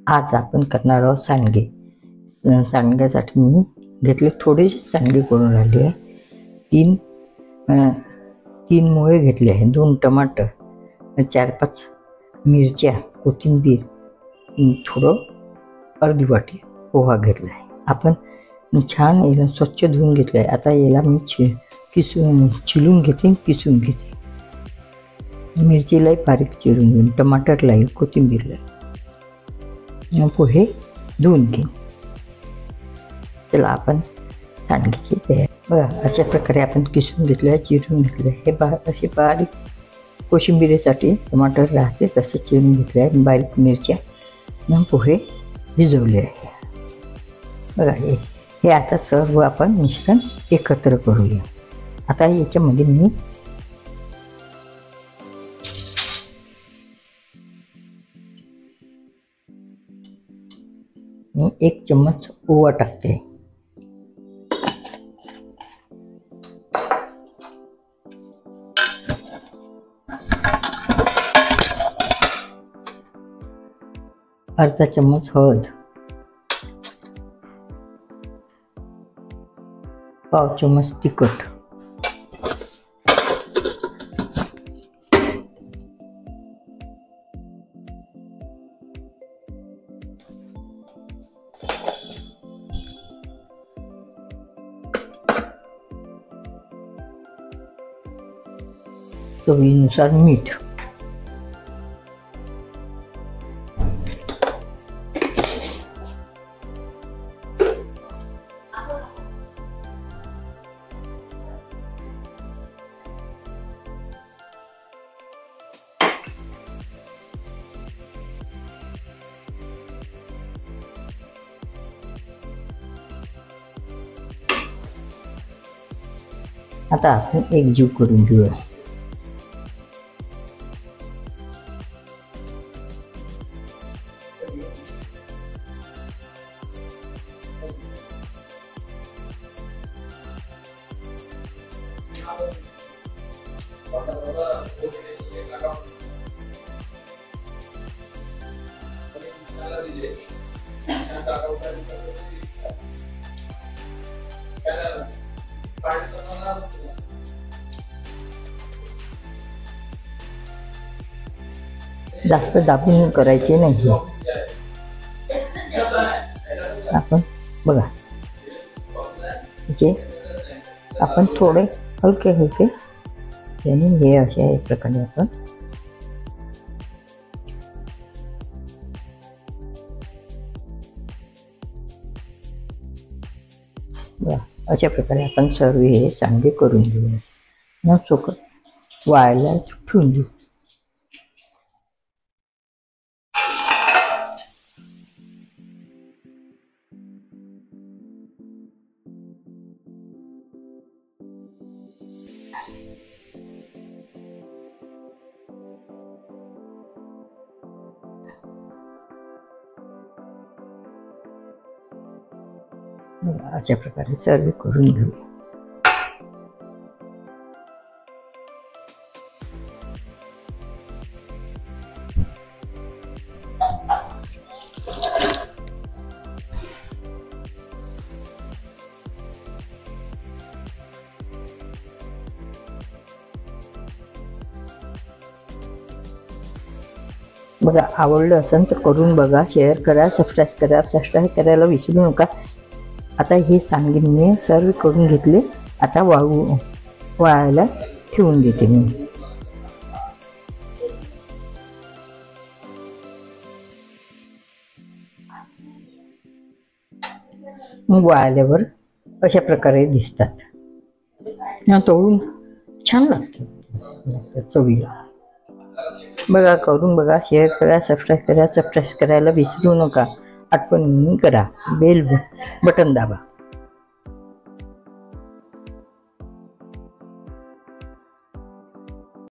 आज आपण करणार आहोत सांडगे। सांडग्यासाठी मी घेतले थोडेसे सांडगे करून राहिले आहे। तीन मुळे घेतले आहे, 2 टमाटर, 4-5 मिरच्या, कोथिंबीर, थोडं अर्धी वाटी पोहा घेतला आहे। आपण छान याला स्वच्छ धुवून घेतलं आहे। आता याला मी चिरून घेते, किसून घेते। मिरचीलाही बारीक चिरून घेईन, टमाटरलाही, कोथिंबीरला, पोहे धुवून घेईन। चला आपण सांडग्याची तयारी बघा। अशा प्रकारे आपण किसून घेतलं आहे, चिरून घेतलं आहे। हे असे बारीक कोशिंबिरीसाठी टमाटर राहते तसं चिरून घेतलं आहे। बारीक मिरच्या, पोहे भिजवले आहे बघा। हे आता सर्व आपण मिश्रण एकत्र करूया। आता याच्यामध्ये मी मी 1 चम्मच ओवा टाकते। अर्धा चम्मच हळद, पाव चम्मच तिखट, चवीनुसार मीठ, आता आपण एकजीव करून घेऊया। जास्त दाबून करायचे नाही। आपण बघा जे आपण थोडे हलके हलके याने हे अशा प्रकारे आपण अशा प्रकारे आपण सर्व हे सांडगे करून घेऊया। न सोकत वाळायला ठेवून देऊ। अशा प्रकारे सर्व करून घेऊ। बघा, आवडलं असेल तर करून बघा, शेअर करा, सबस्क्राईब करायला विसरू नका। आता हे सांडगे मी सर्व करून घेतले। आता वाळायला ठेवून देते मी। मग वाळल्यावर अशा प्रकारे दिसतात, तळून छान लागतात चवीला। बघा, करून बघा, शेअर करा, सबस्क्राईब करायला विसरू नका। आठवणी करा, बेल बटन दाबा।